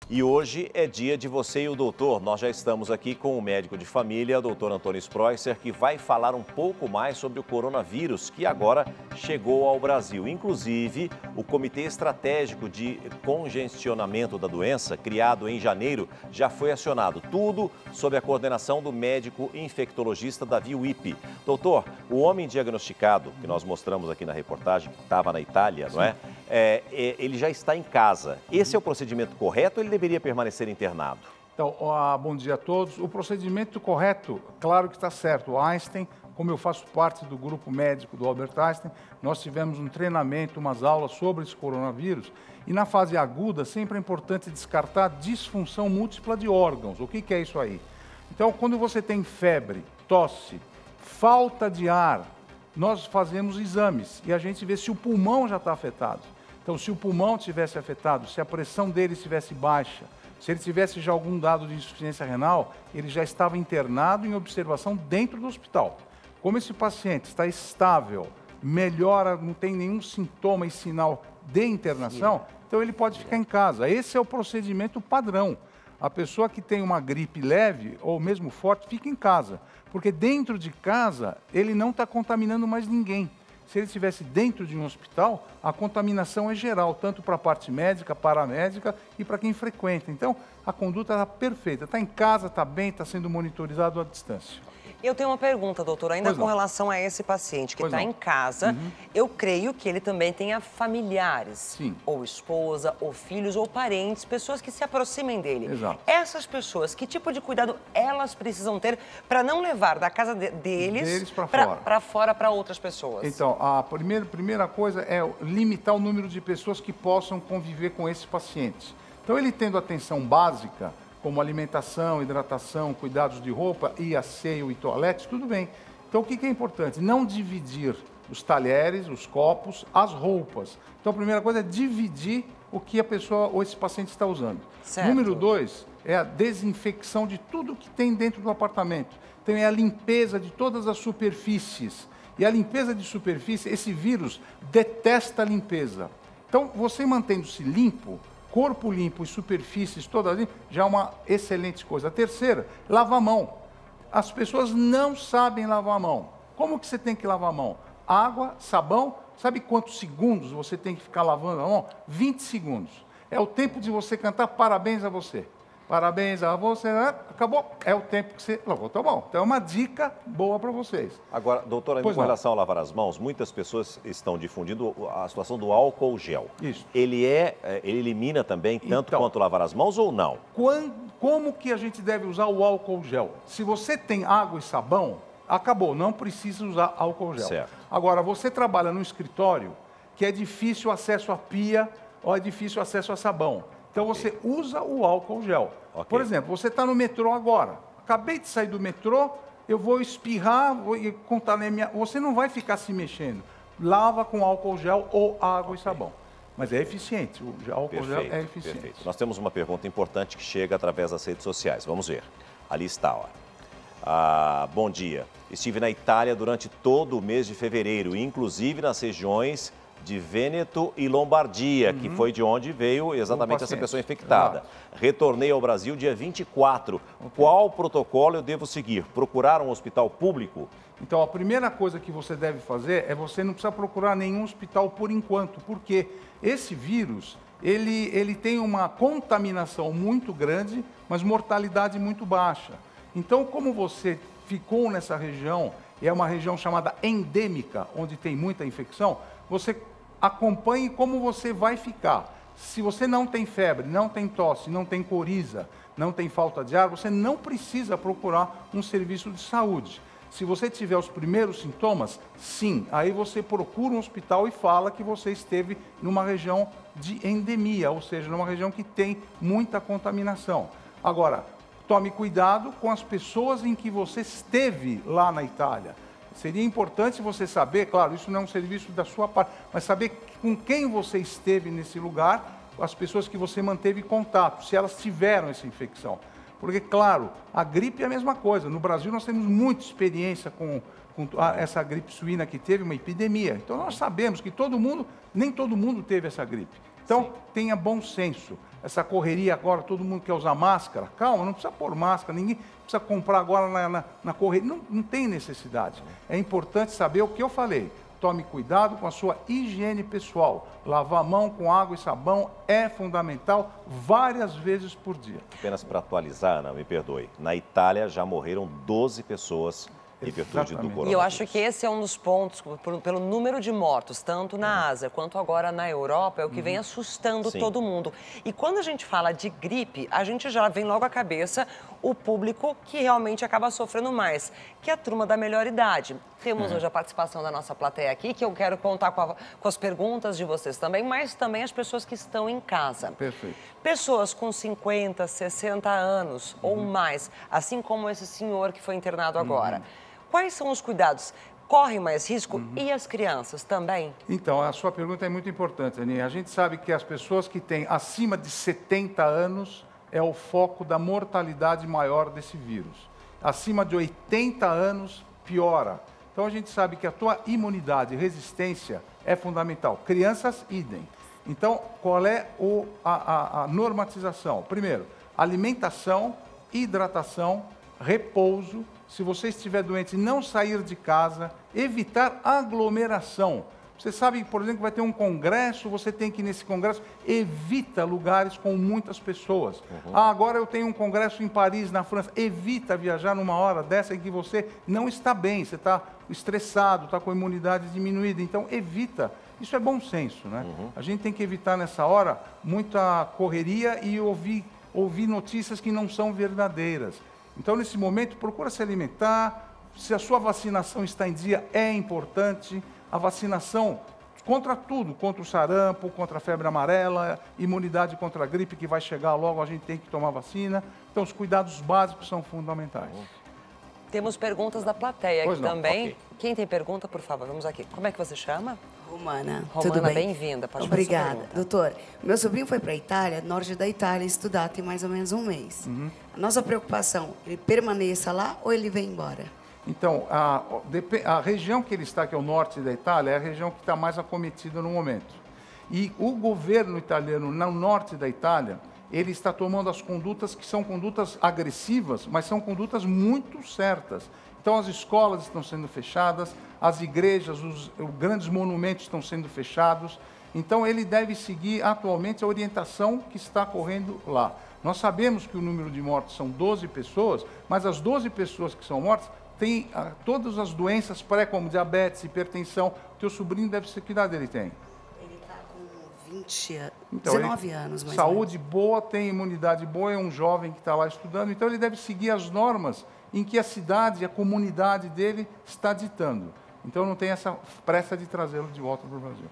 E hoje é dia de você e o doutor. Nós já estamos aqui com o médico de família, doutor Antônio Spreusser, que vai falar um pouco mais sobre o coronavírus, que agora chegou ao Brasil. Inclusive, o Comitê Estratégico de Congestionamento da Doença, criado em janeiro, já foi acionado. Tudo sob a coordenação do médico infectologista Davi Wippe. Doutor, o homem diagnosticado, que nós mostramos aqui na reportagem, que estava na Itália, não é? Ele já está em casa. Esse é o procedimento correto ou ele deveria permanecer internado? Então, bom dia a todos. O procedimento correto, claro que está certo. O Einstein, como eu faço parte do grupo médico do Albert Einstein, nós tivemos um treinamento, umas aulas sobre esse coronavírus. E na fase aguda, sempre é importante descartar disfunção múltipla de órgãos. O que é isso aí? Então, quando você tem febre, tosse, falta de ar, nós fazemos exames e a gente vê se o pulmão já está afetado. Então, se o pulmão tivesse afetado, se a pressão dele estivesse baixa, se ele tivesse já algum dado de insuficiência renal, ele já estava internado em observação dentro do hospital. Como esse paciente está estável, melhora, não tem nenhum sintoma e sinal de internação, então ele pode ficar em casa. Esse é o procedimento padrão. A pessoa que tem uma gripe leve ou mesmo forte fica em casa, porque dentro de casa ele não está contaminando mais ninguém. Se ele estivesse dentro de um hospital, a contaminação é geral, tanto para a parte médica, paramédica e para quem frequenta. Então, a conduta está perfeita. Está em casa, está bem, está sendo monitorizado à distância. Eu tenho uma pergunta, doutor, ainda com relação a esse paciente que está em casa. Eu creio que ele também tenha familiares, Sim. Ou esposa, ou filhos, ou parentes, pessoas que se aproximem dele. Exato. Essas pessoas, que tipo de cuidado elas precisam ter para não levar da casa deles para fora para outras pessoas? Então, a primeira coisa é limitar o número de pessoas que possam conviver com esse paciente. Então, ele tendo atenção básica, como alimentação, hidratação, cuidados de roupa e asseio e toalete, tudo bem. Então, o que é importante? Não dividir os talheres, os copos, as roupas. Então, a primeira coisa é dividir o que a pessoa ou esse paciente está usando. Certo. Número 2 é a desinfecção de tudo que tem dentro do apartamento. Então, é a limpeza de todas as superfícies. E a limpeza de superfície, esse vírus detesta a limpeza. Então, você mantendo-se limpo, corpo limpo e superfícies todas limpas, já é uma excelente coisa. A terceira, lavar a mão. As pessoas não sabem lavar a mão. Como que você tem que lavar a mão? Água, sabão, sabe quantos segundos você tem que ficar lavando a mão? 20 segundos. É o tempo de você cantar parabéns a você. Parabéns a você, acabou, é o tempo que você lavou, tá bom. Então é uma dica boa para vocês. Agora, doutora, com relação a lavar as mãos, muitas pessoas estão difundindo a situação do álcool gel. Isso. Ele elimina também tanto quanto lavar as mãos ou não? Como que a gente deve usar o álcool gel? Se você tem água e sabão, acabou, não precisa usar álcool gel. Certo. Agora, você trabalha num escritório que é difícil acesso à pia ou é difícil acesso a sabão. Então, você usa o álcool gel. Por exemplo, você está no metrô agora. Acabei de sair do metrô, eu vou espirrar, vou contar na minha... Você não vai ficar se mexendo. Lava com álcool gel ou água e sabão. Mas é eficiente, o álcool gel é eficiente. Perfeito. Nós temos uma pergunta importante que chega através das redes sociais. Vamos ver. Ali está, ó. Bom dia. Estive na Itália durante todo o mês de fevereiro, inclusive nas regiões de Vêneto e Lombardia, que foi de onde veio exatamente essa pessoa infectada. Retornei ao Brasil dia 24. Qual protocolo eu devo seguir? Procurar um hospital público? Então, a primeira coisa que você deve fazer é você não precisa procurar nenhum hospital por enquanto, porque esse vírus, ele tem uma contaminação muito grande, mas mortalidade muito baixa. Então, como você ficou nessa região, e é uma região chamada endêmica, onde tem muita infecção, você acompanhe como você vai ficar. Se você não tem febre, não tem tosse, não tem coriza, não tem falta de ar, você não precisa procurar um serviço de saúde. Se você tiver os primeiros sintomas, sim, aí você procura um hospital e fala que você esteve numa região de endemia, ou seja, numa região que tem muita contaminação. Agora, tome cuidado com as pessoas em que você esteve lá na Itália. Seria importante você saber, claro, isso não é um serviço da sua parte, mas saber com quem você esteve nesse lugar, as pessoas que você manteve contato, se elas tiveram essa infecção. Porque, claro, a gripe é a mesma coisa. No Brasil nós temos muita experiência com essa gripe suína que teve uma epidemia. Então nós sabemos que nem todo mundo teve essa gripe. Então, Sim. tenha bom senso. Essa correria agora, todo mundo quer usar máscara. Calma, não precisa pôr máscara, ninguém precisa comprar agora na correria. Não tem necessidade. É importante saber o que eu falei. Tome cuidado com a sua higiene pessoal. Lavar a mão com água e sabão é fundamental várias vezes por dia. Apenas para atualizar, Ana, me perdoe. Na Itália já morreram 12 pessoas em virtude do coronavírus. E eu acho que esse é um dos pontos, pelo número de mortos, tanto na Ásia quanto agora na Europa, é o que vem assustando todo mundo. E quando a gente fala de gripe, a gente já vem logo à cabeça o público que realmente acaba sofrendo mais, que é a turma da melhor idade. Temos hoje a participação da nossa plateia aqui, que eu quero contar com as perguntas de vocês também, mas também as pessoas que estão em casa. Perfeito. Pessoas com 50, 60 anos ou mais, assim como esse senhor que foi internado agora. Quais são os cuidados? Correm mais risco? E as crianças também? Então, a sua pergunta é muito importante, Aninha. A gente sabe que as pessoas que têm acima de 70 anos é o foco da mortalidade maior desse vírus. Acima de 80 anos, piora. Então, a gente sabe que a tua imunidade e resistência é fundamental. Crianças, idem. Então, qual é a normatização? Primeiro, alimentação, hidratação, repouso. Se você estiver doente, não sair de casa, evitar aglomeração. Você sabe, por exemplo, que vai ter um congresso, você tem que ir nesse congresso, evita lugares com muitas pessoas. Agora eu tenho um congresso em Paris, na França, evita viajar numa hora dessa em que você não está bem, você está estressado, está com a imunidade diminuída, então evita. Isso é bom senso, né? A gente tem que evitar nessa hora muita correria e ouvir notícias que não são verdadeiras. Então, nesse momento, procura se alimentar. Se a sua vacinação está em dia, é importante. A vacinação contra tudo, contra o sarampo, contra a febre amarela, imunidade contra a gripe que vai chegar logo, a gente tem que tomar vacina. Então, os cuidados básicos são fundamentais. Temos perguntas da plateia aqui também. Okay. Quem tem pergunta, por favor, vamos aqui. Como é que você chama? Romana, tudo tudo bem? bem? Bem-vinda. Obrigada. Doutor, meu sobrinho foi para a Itália, norte da Itália, estudar tem mais ou menos um mês. A nossa preocupação, ele permaneça lá ou ele vem embora? Então, a região que ele está, que é o norte da Itália, é a região que está mais acometida no momento. E o governo italiano, no norte da Itália, ele está tomando as condutas que são condutas agressivas, mas são condutas muito certas. Então, as escolas estão sendo fechadas, as igrejas, os grandes monumentos estão sendo fechados. Então, ele deve seguir atualmente a orientação que está correndo lá. Nós sabemos que o número de mortes são 12 pessoas, mas as 12 pessoas que são mortas têm todas as doenças pré, como diabetes, hipertensão. O teu sobrinho deve ser, que idade ele tem? Ele está com 19 então, anos, mais saúde boa, tem imunidade boa, é um jovem que está lá estudando, então ele deve seguir as normas em que a cidade, a comunidade dele está ditando. Então não tem essa pressa de trazê-lo de volta para o Brasil.